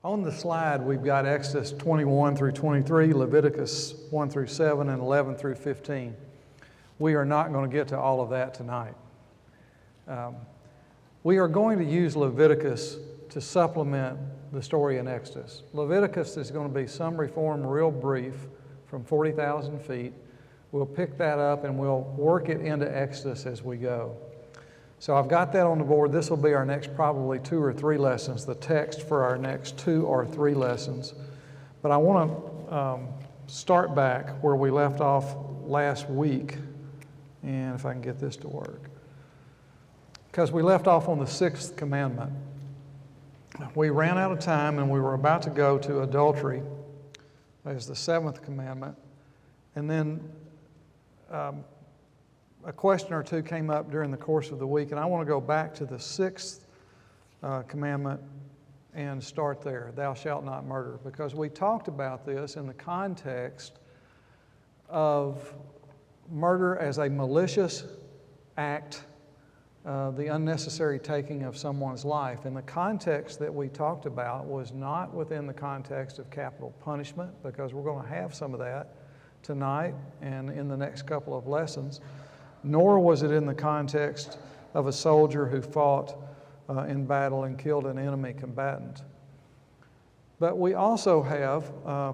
On the slide, we've got Exodus 21 through 23, Leviticus 1 through 7, and 11 through 15. We are not going to get to all of that tonight. We are going to use Leviticus to supplement the story in Exodus. Leviticus is going to be summary form, real brief, from 40,000 feet. We'll pick that up and we'll work it into Exodus as we go. So I've got that on the board. This will be our next probably 2 or 3 lessons, the text for our next 2 or 3 lessons. But I want to start back where we left off last week, and if I can get this to work. Because we left off on the 6th commandment. We ran out of time and we were about to go to adultery as the 7th commandment. And then a question or two came up during the course of the week, and I want to go back to the 6th commandment and start there, thou shalt not murder, because we talked about this in the context of murder as a malicious act, the unnecessary taking of someone's life. And the context that we talked about was not within the context of capital punishment, because we're going to have some of that tonight and in the next couple of lessons, nor was it in the context of a soldier who fought in battle and killed an enemy combatant. But we also have,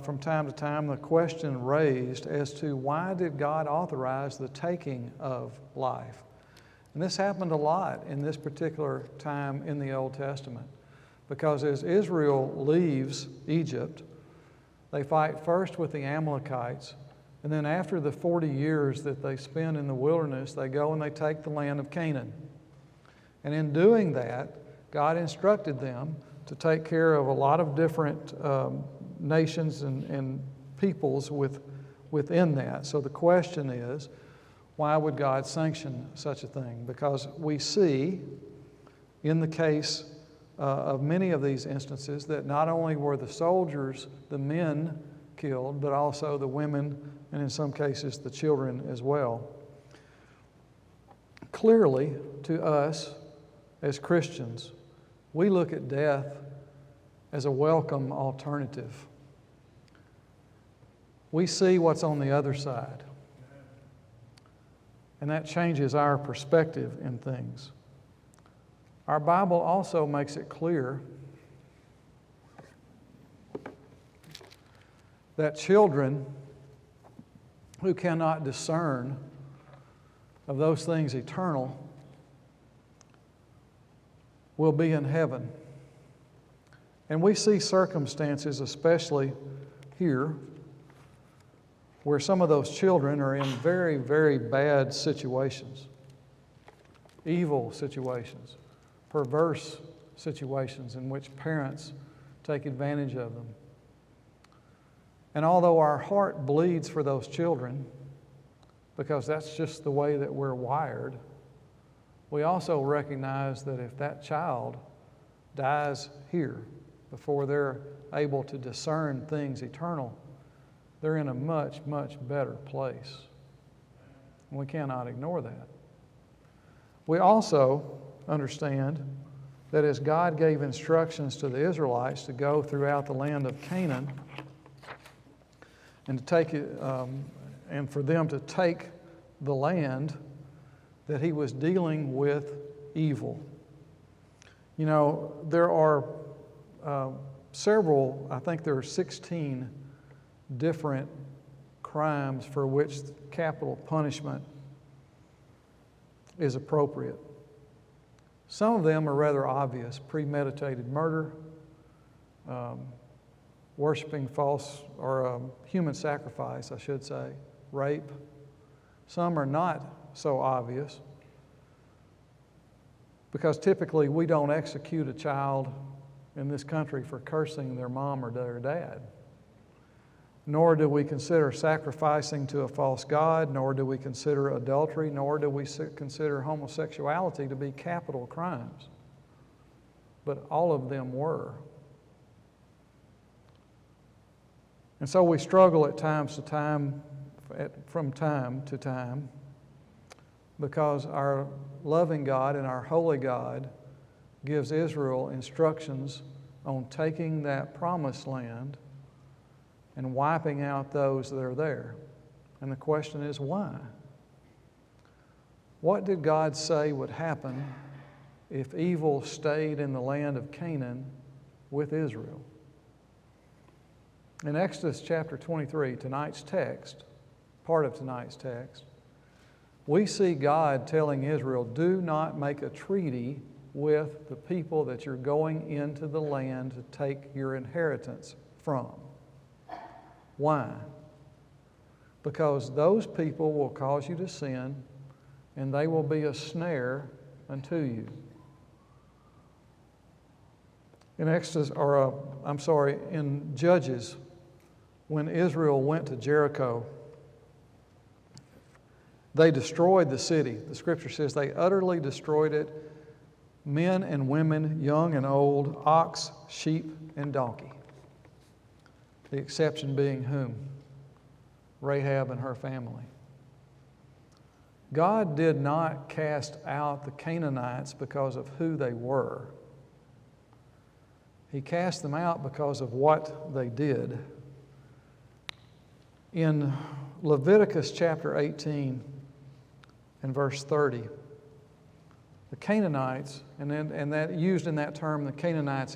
from time to time, the question raised as to why did God authorize the taking of life? And this happened a lot in this particular time in the Old Testament, because as Israel leaves Egypt, they fight first with the Amalekites, and then after the 40 years that they spend in the wilderness, they go and they take the land of Canaan. And in doing that, God instructed them to take care of a lot of different nations and peoples within that. So the question is, why would God sanction such a thing? Because we see in the case of many of these instances that not only were the soldiers, the men, killed, but also the women, and in some cases the children as well. Clearly, to us as Christians, we look at death as a welcome alternative. We see what's on the other side, and that changes our perspective in things. Our Bible also makes it clear that children who cannot discern of those things eternal will be in heaven. And we see circumstances, especially here, where some of those children are in very, very bad situations, evil situations, perverse situations in which parents take advantage of them. And although our heart bleeds for those children, because that's just the way that we're wired, we also recognize that if that child dies here before they're able to discern things eternal, they're in a much, much better place. And we cannot ignore that. We also understand that as God gave instructions to the Israelites to go throughout the land of Canaan, and to take it, and for them to take the land, that He was dealing with evil. You know, there are several, I think there are 16 different crimes for which capital punishment is appropriate. Some of them are rather obvious: premeditated murder, worshiping false or human sacrifice, I should say, rape. Some are not so obvious, because typically we don't execute a child in this country for cursing their mom or their dad. Nor do we consider sacrificing to a false god, nor do we consider adultery, nor do we consider homosexuality to be capital crimes. But all of them were. And so we struggle from time to time, because our loving God and our holy God gives Israel instructions on taking that promised land and wiping out those that are there. And the question is, why? What did God say would happen if evil stayed in the land of Canaan with Israel? In Exodus chapter 23, tonight's text, part of tonight's text, we see God telling Israel, do not make a treaty with the people that you're going into the land to take your inheritance from. Why? Because those people will cause you to sin, and they will be a snare unto you. In Judges, when Israel went to Jericho, they destroyed the city. The scripture says they utterly destroyed it, men and women, young and old, ox, sheep, and donkey. The exception being whom? Rahab and her family. God did not cast out the Canaanites because of who they were. He cast them out because of what they did. In Leviticus chapter 18 and verse 30, the Canaanites, and that used in that term, the Canaanites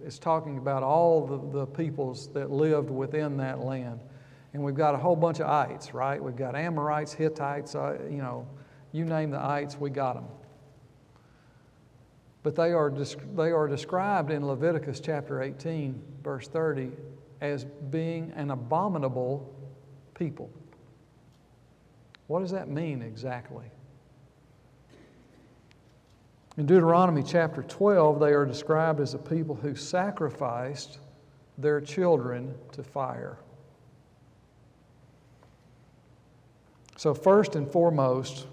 is talking about all the peoples that lived within that land. And we've got a whole bunch of ites, right? We've got Amorites, Hittites, you name the ites, we got them. But they are described in Leviticus chapter 18, verse 30, as being an abominable people. What does that mean exactly? In Deuteronomy chapter 12, they are described as a people who sacrificed their children to fire. So first and foremost,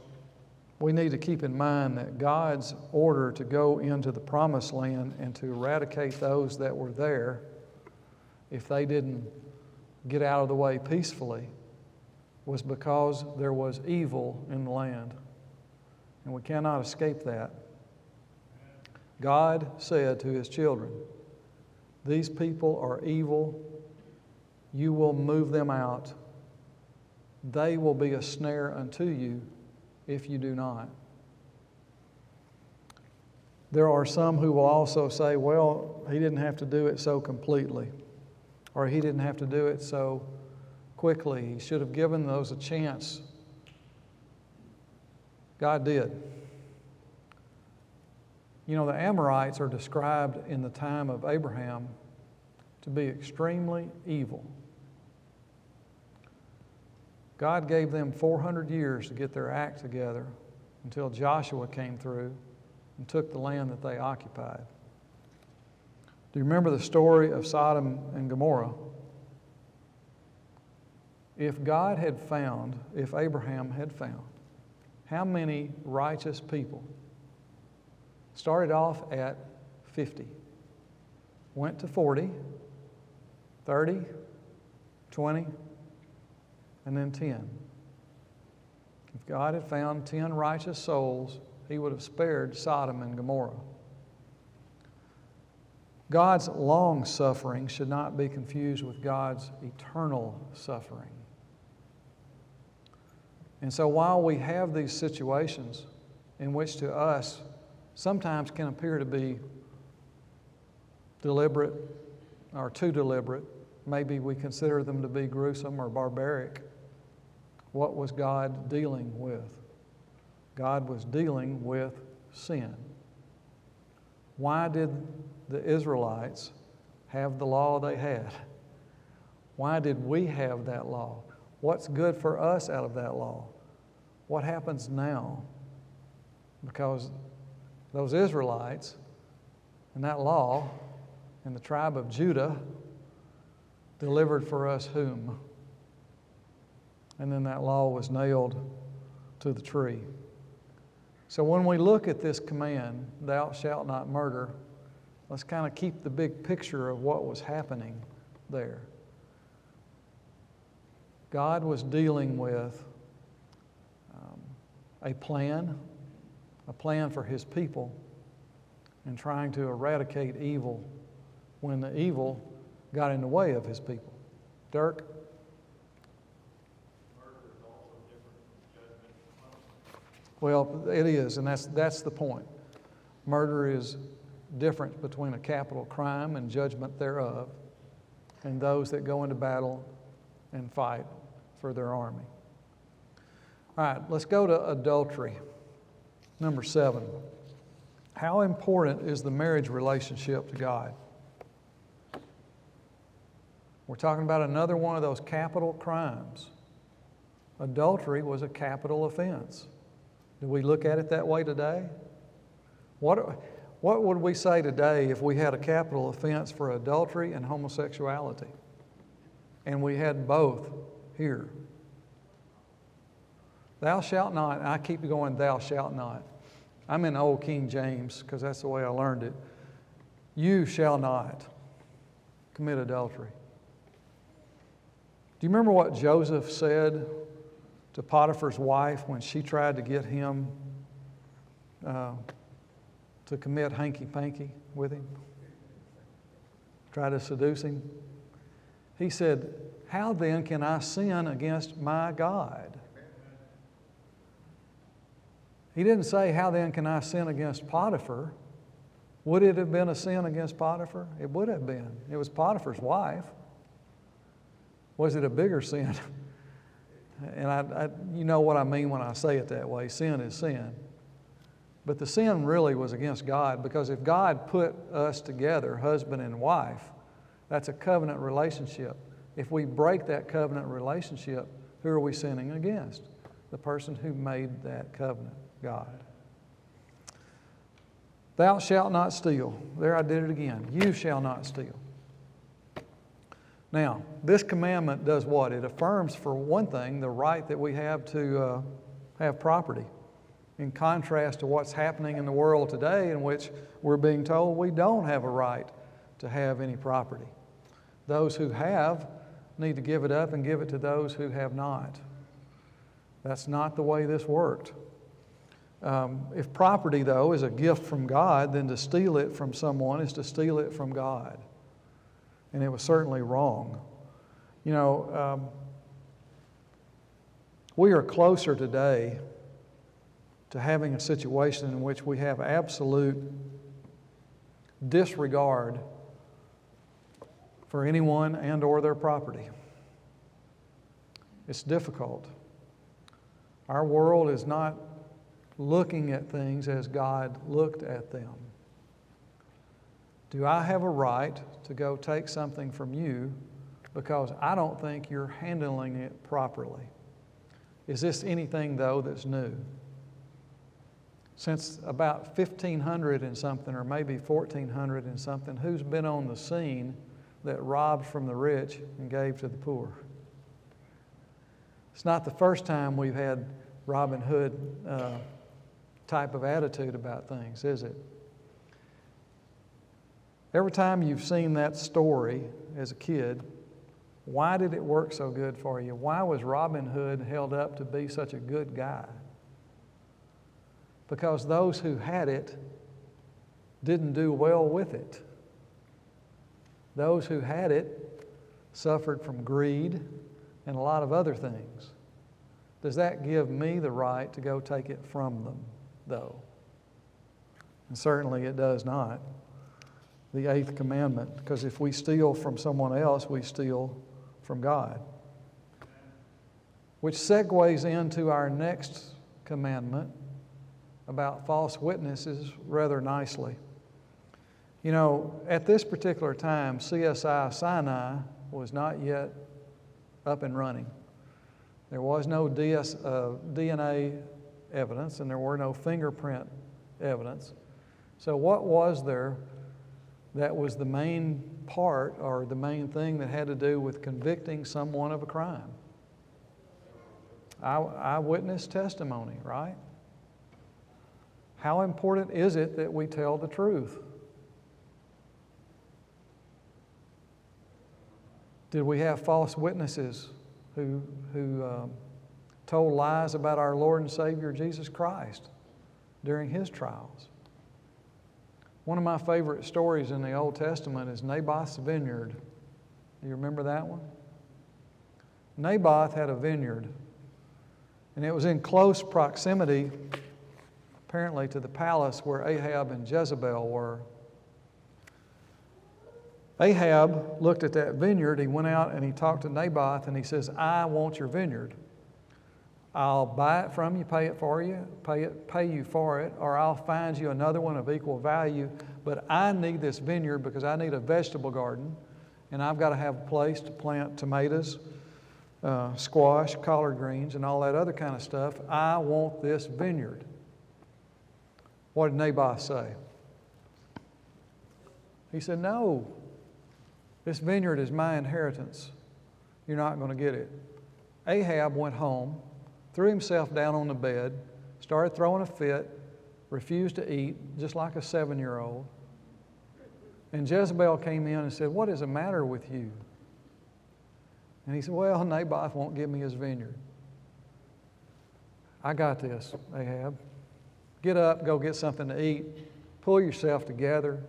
we need to keep in mind that God's order to go into the promised land and to eradicate those that were there, if they didn't get out of the way peacefully, was because there was evil in the land. And we cannot escape that. God said to His children, these people are evil. You will move them out. They will be a snare unto you if you do not. There are some who will also say, well, He didn't have to do it so completely, or He didn't have to do it so quickly. He should have given those a chance. God did. You know, the Amorites are described in the time of Abraham to be extremely evil. God gave them 400 years to get their act together until Joshua came through and took the land that they occupied. Do you remember the story of Sodom and Gomorrah? If Abraham had found how many righteous people started off at 50, went to 40, 30, 20, and then 10. If God had found 10 righteous souls, He would have spared Sodom and Gomorrah. God's long suffering should not be confused with God's eternal suffering. And so while we have these situations in which to us sometimes can appear to be deliberate or too deliberate, maybe we consider them to be gruesome or barbaric, what was God dealing with? God was dealing with sin. Why did the Israelites have the law they had? Why did we have that law? What's good for us out of that law? What happens now? Because those Israelites and that law and the tribe of Judah delivered for us whom? And then that law was nailed to the tree. So when we look at this command, thou shalt not murder, let's kind of keep the big picture of what was happening there. God was dealing with a plan for His people and trying to eradicate evil when the evil got in the way of his people. Dirk? Murder is also different from judgment and punishment. Well, it is, and that's the point. Murder is different between a capital crime and judgment thereof, and those that go into battle and fight for their army. All right, let's go to adultery. Number 7. How important is the marriage relationship to God? We're talking about another one of those capital crimes. Adultery was a capital offense. Do we look at it that way today? What would we say today if we had a capital offense for adultery and homosexuality? And we had both here. Thou shalt not, and I keep going, thou shalt not. I'm in Old King James because that's the way I learned it. You shall not commit adultery. Do you remember what Joseph said to Potiphar's wife when she tried to get him to commit hanky-panky with him? Try to seduce him? He said, how then can I sin against my God? He didn't say, how then can I sin against Potiphar? Would it have been a sin against Potiphar? It would have been. It was Potiphar's wife. Was it a bigger sin? And you know what I mean when I say it that way. Sin is sin. But the sin really was against God, because if God put us together, husband and wife, that's a covenant relationship. If we break that covenant relationship, who are we sinning against? The person who made that covenant, God. Thou shalt not steal. There I did it again. You shall not steal. Now, this commandment does what? It affirms, for one thing, the right that we have to have property, in contrast to what's happening in the world today, in which we're being told we don't have a right to have any property. Those who have need to give it up and give it to those who have not. That's not the way this worked. If property, though, is a gift from God, then to steal it from someone is to steal it from God. And it was certainly wrong. You know, we are closer today to having a situation in which we have absolute disregard for anyone and or their property. It's difficult. Our world is not looking at things as God looked at them. Do I have a right to go take something from you because I don't think you're handling it properly? Is this anything, though, that's new? Since about 1500 and something, or maybe 1400 and something, who's been on the scene that robbed from the rich and gave to the poor? It's not the first time we've had Robin Hood type of attitude about things, is it? Every time you've seen that story as a kid, why did it work so good for you? Why was Robin Hood held up to be such a good guy? Because those who had it didn't do well with it. Those who had it suffered from greed and a lot of other things. Does that give me the right to go take it from them, though? And certainly it does not. The 8th commandment, because if we steal from someone else, we steal from God. Which segues into our next commandment about false witnesses rather nicely. You know, at this particular time, CSI Sinai was not yet up and running. There was no DNA evidence, and there were no fingerprint evidence. So what was there that was the main part, or the main thing that had to do with convicting someone of a crime? Eyewitness testimony, right? How important is it that we tell the truth? Did we have false witnesses who told lies about our Lord and Savior Jesus Christ during His trials? One of my favorite stories in the Old Testament is Naboth's vineyard. Do you remember that one? Naboth had a vineyard, and it was in close proximity, apparently, to the palace where Ahab and Jezebel were. Ahab looked at that vineyard. He went out and he talked to Naboth, and he says, I want your vineyard. I'll buy it from you, pay you for it, or I'll find you another one of equal value. But I need this vineyard because I need a vegetable garden, and I've got to have a place to plant tomatoes, squash, collard greens, and all that other kind of stuff. I want this vineyard. What did Naboth say? He said, no, this vineyard is my inheritance. You're not going to get it. Ahab went home, threw himself down on the bed, started throwing a fit, refused to eat, just like a 7-year-old. And Jezebel came in and said, what is the matter with you? And he said, well, Naboth won't give me his vineyard. I got this, Ahab. Get up, go get something to eat. Pull yourself together.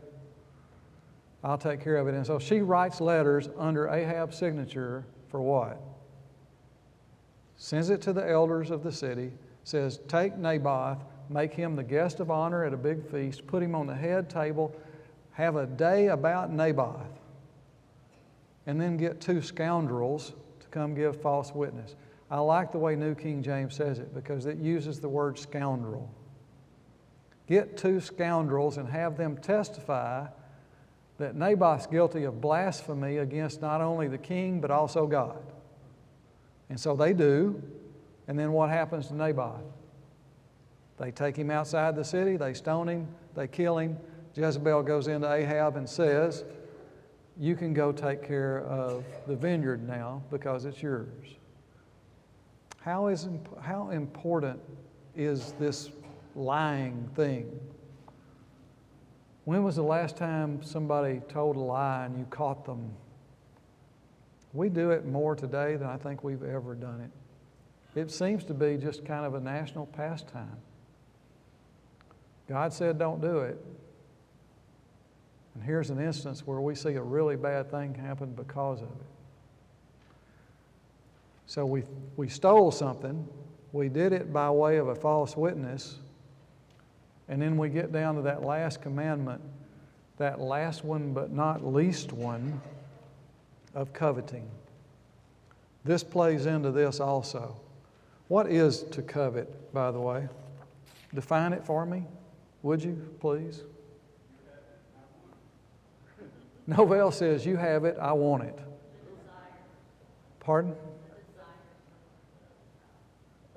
I'll take care of it. And so she writes letters under Ahab's signature for what? Sends it to the elders of the city, says, take Naboth, make him the guest of honor at a big feast, put him on the head table, have a day about Naboth, and then get 2 scoundrels to come give false witness. I like the way New King James says it because it uses the word scoundrel. Get 2 scoundrels and have them testify that Naboth's guilty of blasphemy against not only the king but also God. And so they do, and then what happens to Naboth? They take him outside the city, they stone him, they kill him. Jezebel goes into Ahab and says, you can go take care of the vineyard now because it's yours. How important is this lying thing? When was the last time somebody told a lie and you caught them? We do it more today than I think we've ever done it. It seems to be just kind of a national pastime. God said don't do it. And here's an instance where we see a really bad thing happen because of it. So we stole something. We did it by way of a false witness. And then we get down to that last commandment, that last one but not least one, of coveting. This plays into this also. What is to covet, by the way? Define it for me, would you, please? Novell says, you have it, I want it. Pardon?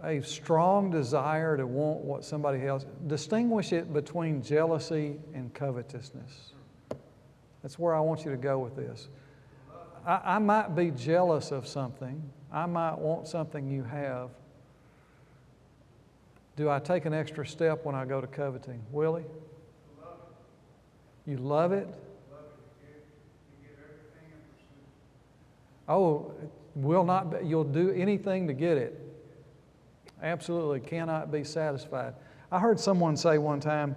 A strong desire to want what somebody else. Distinguish it between jealousy and covetousness. That's where I want you to go with this. I might be jealous of something. I might want something you have. Do I take an extra step when I go to coveting? Willie? You love it? Oh, you'll do anything to get it. Absolutely cannot be satisfied. I heard someone say one time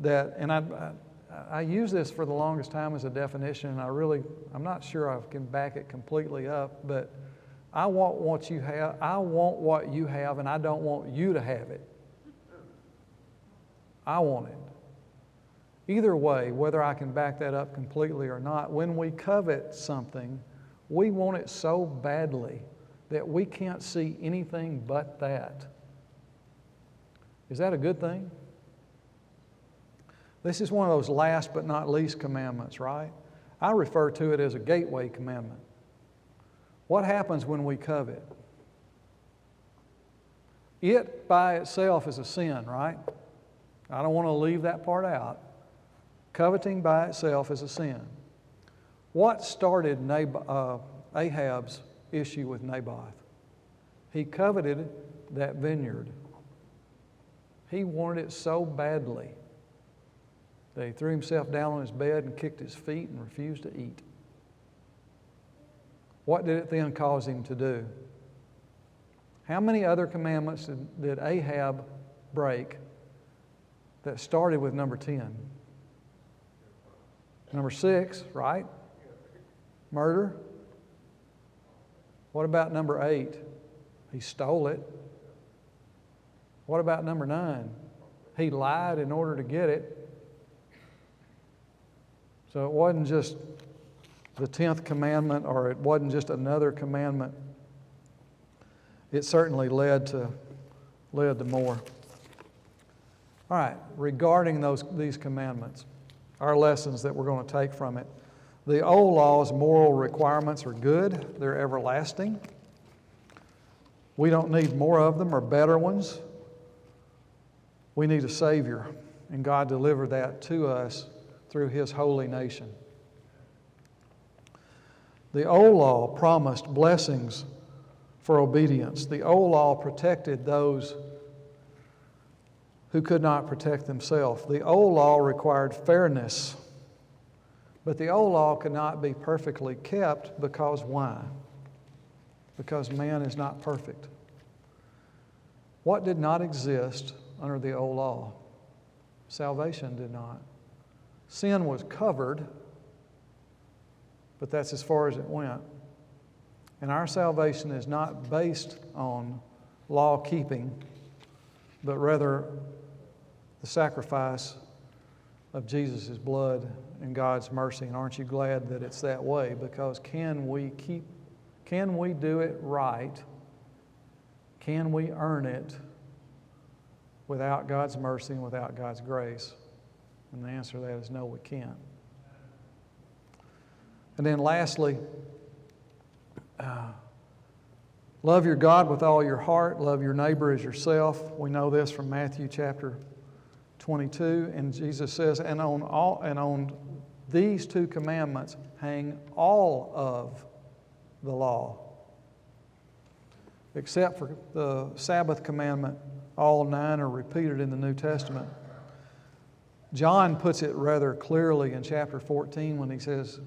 that, and I use this for the longest time as a definition, and I'm not sure I can back it completely up, but I want what you have, and I don't want you to have it. I want it. Either way, whether I can back that up completely or not, when we covet something, we want it so badly that we can't see anything but that. Is that a good thing? This is one of those last but not least commandments, right? I refer to it as a gateway commandment. What happens when we covet? It by itself is a sin, right? I don't want to leave that part out. Coveting by itself is a sin. What started Ahab's issue with Naboth? He coveted that vineyard. He wanted it so badly that he threw himself down on his bed and kicked his feet and refused to eat. What did it then cause him to do? How many other commandments did Ahab break that started with number 10? Number 6, right? Murder. What about number 8? He stole it. What about number 9? He lied in order to get it. So it wasn't just the 10th commandment, or it wasn't just another commandment. It certainly led to more. All right, regarding these commandments, our lessons that we're going to take from it. The old law's moral requirements are good. They're everlasting. We don't need more of them or better ones. We need a Savior, and God delivered that to us through His holy nation. The old law promised blessings for obedience. The old law protected those who could not protect themselves. The old law required fairness, but the old law could not be perfectly kept because why? Because man is not perfect. What did not exist under the old law? Salvation did not. Sin was covered, but that's as far as it went. And our salvation is not based on law keeping, but rather the sacrifice of Jesus' blood and God's mercy. And aren't you glad that it's that way? Because can we do it right? Can we earn it without God's mercy and without God's grace? And the answer to that is no, we can't. And then lastly, love your God with all your heart. Love your neighbor as yourself. We know this from Matthew chapter 22. And Jesus says, and on these 2 commandments hang all of the law. Except for the Sabbath commandment, all 9 are repeated in the New Testament. John puts it rather clearly in chapter 14 when he says,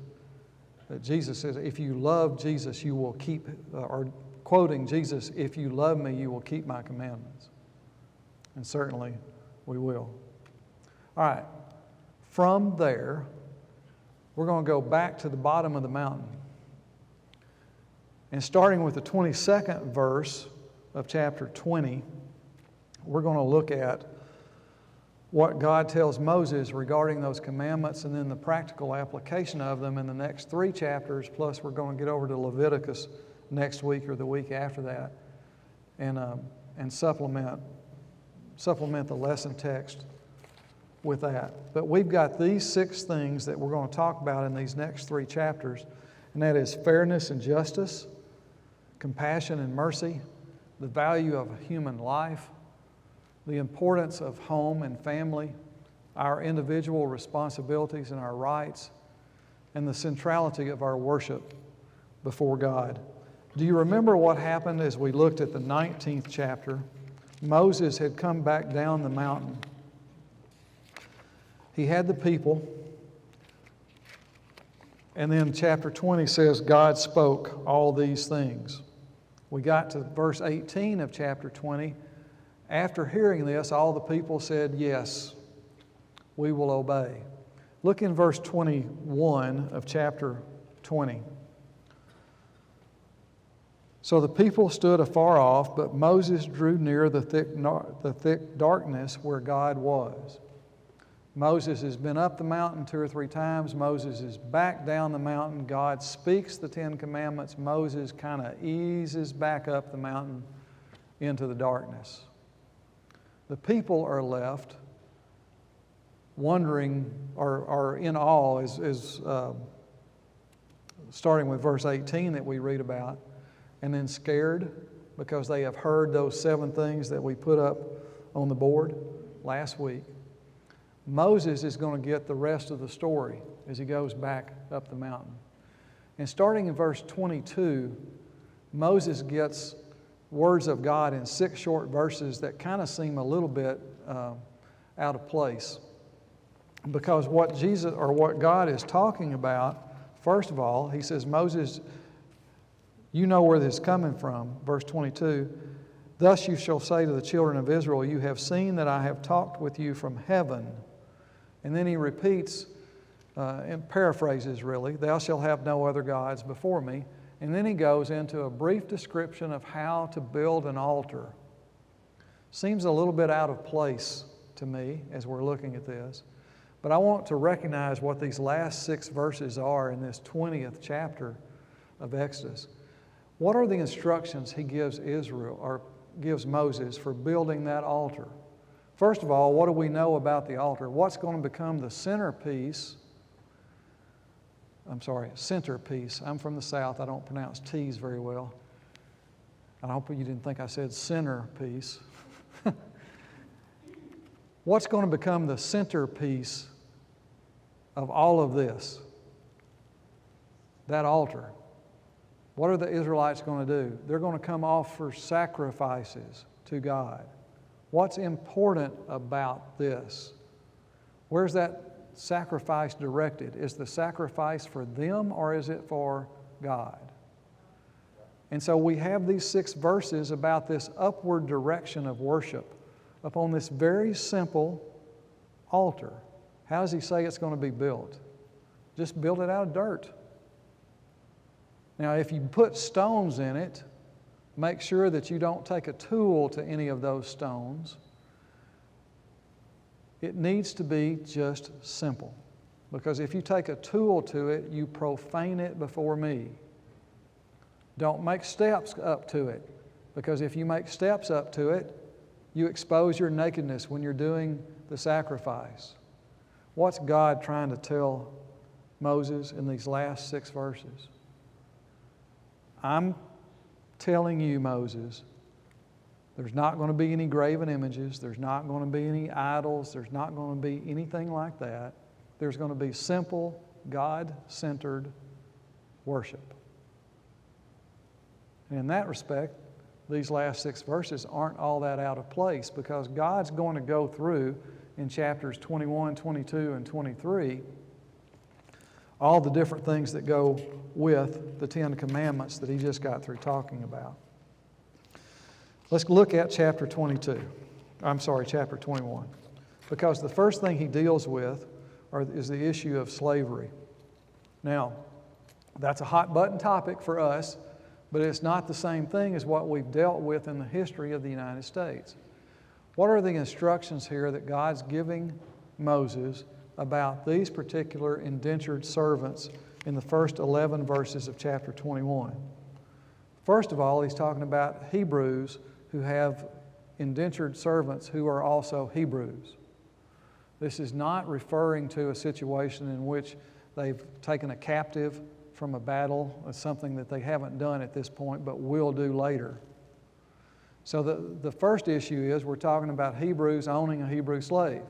that Jesus says, if you love Jesus, you will keep, or quoting Jesus, if you love me, you will keep my commandments. And certainly we will. All right, from there, we're going to go back to the bottom of the mountain. And starting with the 22nd verse of chapter 20, we're going to look at what God tells Moses regarding those commandments and then the practical application of them in the next 3 chapters, plus we're going to get over to Leviticus next week or the week after that and supplement the lesson text with that. But we've got these 6 things that we're going to talk about in these next 3 chapters, and that is fairness and justice, compassion and mercy, the value of a human life, the importance of home and family, our individual responsibilities and our rights, and the centrality of our worship before God. Do you remember what happened as we looked at the 19th chapter? Moses had come back down the mountain. He had the people, and then chapter 20 says God spoke all these things. We got to verse 18 of chapter 20. After hearing this, all the people said, yes, we will obey. Look in verse 21 of chapter 20. So the people stood afar off, but Moses drew near the thick darkness where God was. Moses has been up the mountain 2 or 3 times. Moses is back down the mountain. God speaks the 10 commandments. Moses kind of eases back up the mountain into the darkness. The people are left wondering or in awe, as starting with verse 18 that we read about, and then scared because they have heard those 7 things that we put up on the board last week. Moses is going to get the rest of the story as he goes back up the mountain. And starting in verse 22, Moses gets words of God in 6 short verses that kind of seem a little bit out of place. Because what God is talking about, first of all, he says, Moses, you know where this is coming from. Verse 22, thus you shall say to the children of Israel, you have seen that I have talked with you from heaven. And then he repeats and paraphrases really, thou shalt have no other gods before me. And then he goes into a brief description of how to build an altar. Seems a little bit out of place to me as we're looking at this. But I want to recognize what these last 6 verses are in this 20th chapter of Exodus. What are the instructions he gives Israel, or gives Moses, for building that altar? First of all, what do we know about the altar? What's going to become the centerpiece? I'm from the South. I don't pronounce T's very well. I hope you didn't think I said centerpiece. What's going to become the centerpiece of all of this? That altar. What are the Israelites going to do? They're going to come offer sacrifices to God. What's important about this? Where's that sacrifice directed? Is the sacrifice for them or is it for God? And so we have these 6 verses about this upward direction of worship upon this very simple altar. How does he say it's going to be built? Just build it out of dirt. Now, if you put stones in it, make sure that you don't take a tool to any of those stones. It needs to be just simple. Because if you take a tool to it, you profane it before me. Don't make steps up to it. Because if you make steps up to it, you expose your nakedness when you're doing the sacrifice. What's God trying to tell Moses in these last 6 verses? I'm telling you, Moses, there's not going to be any graven images. There's not going to be any idols. There's not going to be anything like that. There's going to be simple, God-centered worship. And in that respect, these last 6 verses aren't all that out of place, because God's going to go through in chapters 21, 22, and 23 all the different things that go with the 10 Commandments that he just got through talking about. Let's look at chapter 21. Because the first thing he deals with is the issue of slavery. Now, that's a hot button topic for us, but it's not the same thing as what we've dealt with in the history of the United States. What are the instructions here that God's giving Moses about these particular indentured servants in the first 11 verses of chapter 21? First of all, he's talking about Hebrews who have indentured servants who are also Hebrews. This is not referring to a situation in which they've taken a captive from a battle. It's something that they haven't done at this point, but will do later. So the first issue is we're talking about Hebrews owning a Hebrew slave.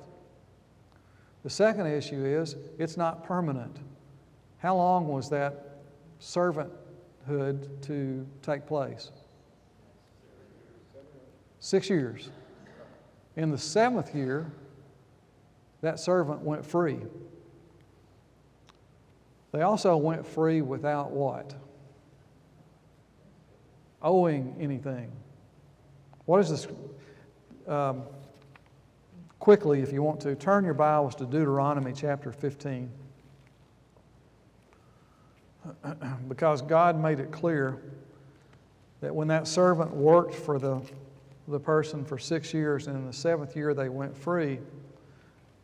The second issue is it's not permanent. How long was that servanthood to take place? 6 years. In the 7th year, that servant went free. They also went free without what? Owing anything. What is this? Quickly, if you want to, turn your Bibles to Deuteronomy chapter 15. Because God made it clear that when that servant worked for the person for 6 years, and in the 7th year they went free,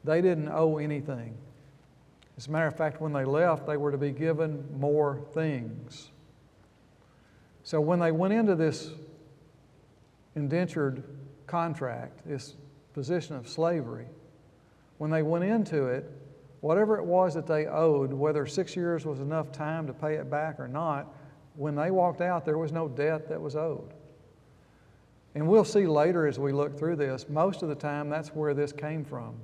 they didn't owe anything. As a matter of fact, when they left, they were to be given more things. So when they went into this indentured contract, this position of slavery, when they went into it, whatever it was that they owed, whether 6 years was enough time to pay it back or not, when they walked out, there was no debt that was owed. And we'll see later as we look through this, most of the time that's where this came from.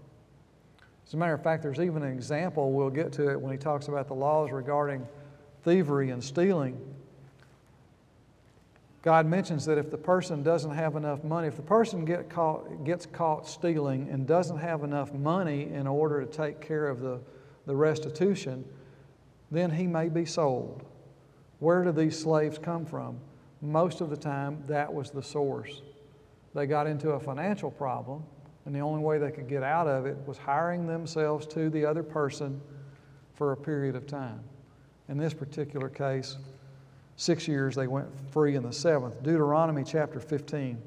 As a matter of fact, there's even an example, we'll get to it when he talks about the laws regarding thievery and stealing. God mentions that if the person doesn't have enough money, if the person gets caught stealing and doesn't have enough money in order to take care of the restitution, then he may be sold. Where do these slaves come from? Most of the time, that was the source. They got into a financial problem, and the only way they could get out of it was hiring themselves to the other person for a period of time. In this particular case, 6 years they went free in the seventh. Deuteronomy chapter 15.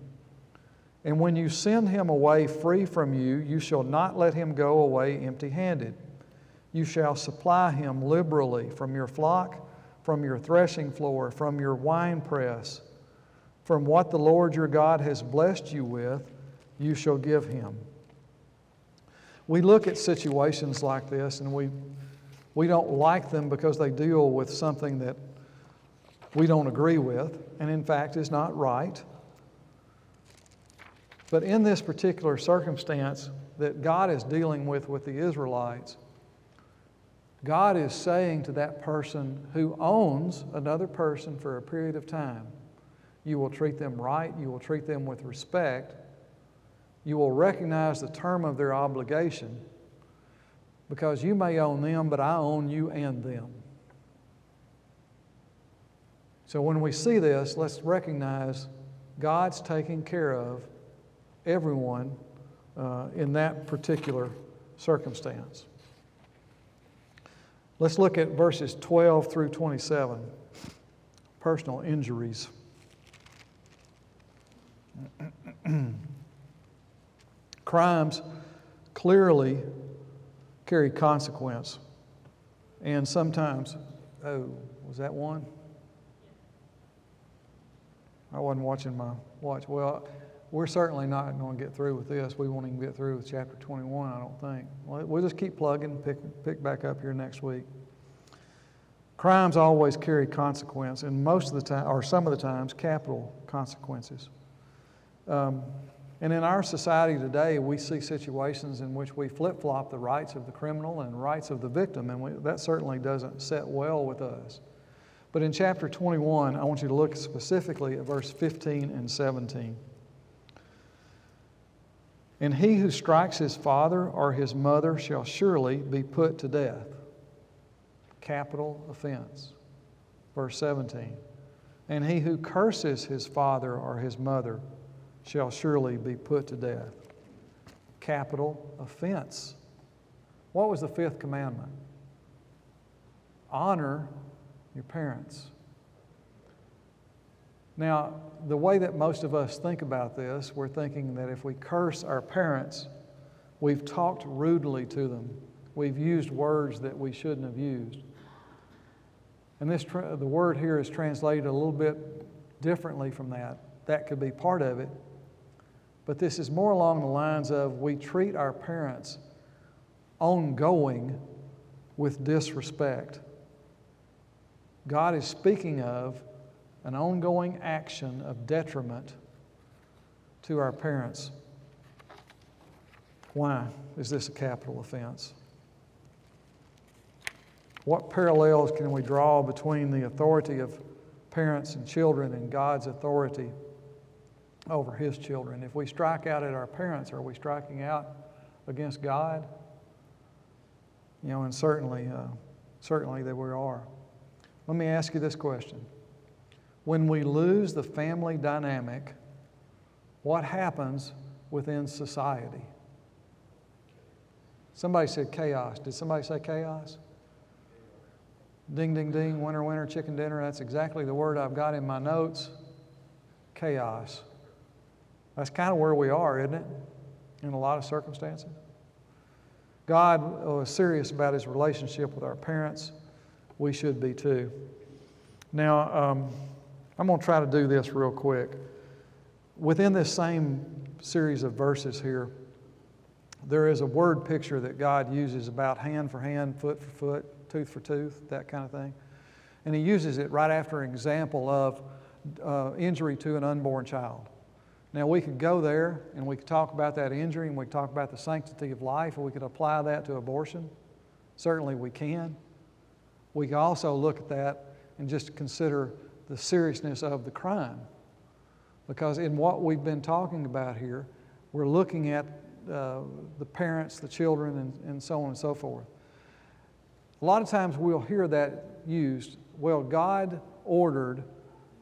And when you send him away free from you, you shall not let him go away empty-handed. You shall supply him liberally from your flock, from your threshing floor, from your winepress. From what the Lord your God has blessed you with, you shall give him. We look at situations like this and we don't like them because they deal with something that we don't agree with, and in fact is not right. But in this particular circumstance that God is dealing with the Israelites, God is saying to that person who owns another person for a period of time, you will treat them right, you will treat them with respect, you will recognize the term of their obligation, because you may own them, but I own you and them. So when we see this, let's recognize God's taking care of everyone in that particular circumstance. Let's look at verses 12 through 27, personal injuries. Crimes clearly carry consequence. And sometimes, was that one? I wasn't watching my watch. Well, we're certainly not going to get through with this. We won't even get through with chapter 21, I don't think. We'll just keep plugging, pick back up here next week. Crimes always carry consequence, and most of the time, or some of the times, capital consequences. And in our society today, we see situations in which we flip-flop the rights of the criminal and rights of the victim, and that certainly doesn't set well with us. But in chapter 21, I want you to look specifically at verse 15 and 17. And he who strikes his father or his mother shall surely be put to death. Capital offense. Verse 17. And he who curses his father or his mother shall surely be put to death. Capital offense. What was the fifth commandment? Honor your parents. Now, the way that most of us think about this, we're thinking that if we curse our parents, we've talked rudely to them. We've used words that we shouldn't have used. And the word here is translated a little bit differently from that. That could be part of it. But this is more along the lines of we treat our parents ongoing with disrespect. God is speaking of an ongoing action of detriment to our parents. Why is this a capital offense? What parallels can we draw between the authority of parents and children and God's authority over His children? If we strike out at our parents, are we striking out against God? And certainly that we are. Let me ask you this question. When we lose the family dynamic, what happens within society? Somebody said chaos. Did somebody say chaos? Ding, ding, ding, winner, winner, chicken dinner. That's exactly the word I've got in my notes. Chaos. That's kind of where we are, isn't it? In a lot of circumstances. God was serious about His relationship with our parents. We should be too. Now, I'm going to try to do this real quick. Within this same series of verses here, there is a word picture that God uses about hand for hand, foot for foot, tooth for tooth, that kind of thing. And He uses it right after an example of injury to an unborn child. Now, we could go there and we could talk about that injury and we could talk about the sanctity of life, and we could apply that to abortion. Certainly we can. We can also look at that and just consider the seriousness of the crime. Because in what we've been talking about here, we're looking at the parents, the children, and so on and so forth. A lot of times we'll hear that used, well, God ordered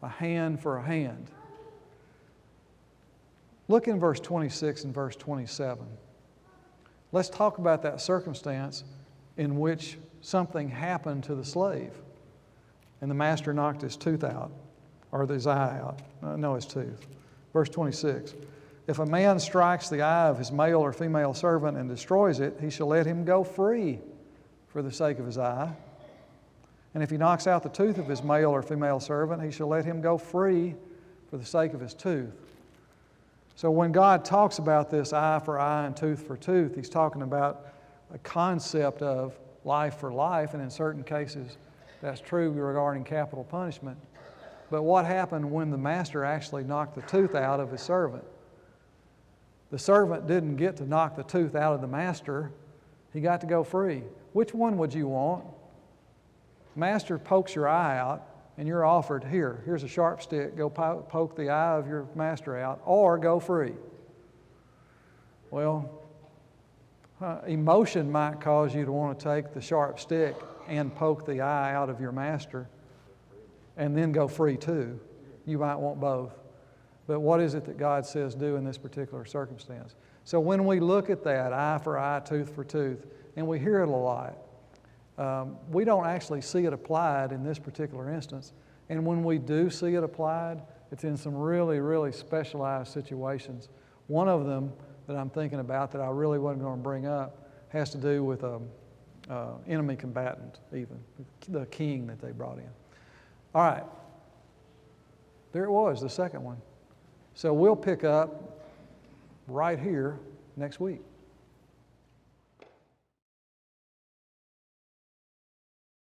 a hand for a hand. Look in verse 26 and verse 27. Let's talk about that circumstance in which something happened to the slave, and the master knocked his tooth out, or his eye out. No, his tooth. Verse 26. If a man strikes the eye of his male or female servant and destroys it, he shall let him go free for the sake of his eye. And if he knocks out the tooth of his male or female servant, he shall let him go free for the sake of his tooth. So when God talks about this eye for eye and tooth for tooth, He's talking about a concept of life for life, and in certain cases that's true regarding capital punishment. But what happened when the master actually knocked the tooth out of his servant? The servant didn't get to knock the tooth out of the master. He got to go free. Which one would you want? Master pokes your eye out, and you're offered, here's a sharp stick, go poke the eye of your master out, or go free. Well, emotion might cause you to want to take the sharp stick and poke the eye out of your master, and then go free too. You might want both. But what is it that God says do in this particular circumstance? So when we look at that, eye for eye, tooth for tooth, and we hear it a lot, we don't actually see it applied in this particular instance. And when we do see it applied, it's in some really, really specialized situations. One of them that I'm thinking about that I really wasn't going to bring up has to do with enemy combatant, even, the king that they brought in. All right. There it was, the second one. So we'll pick up right here next week.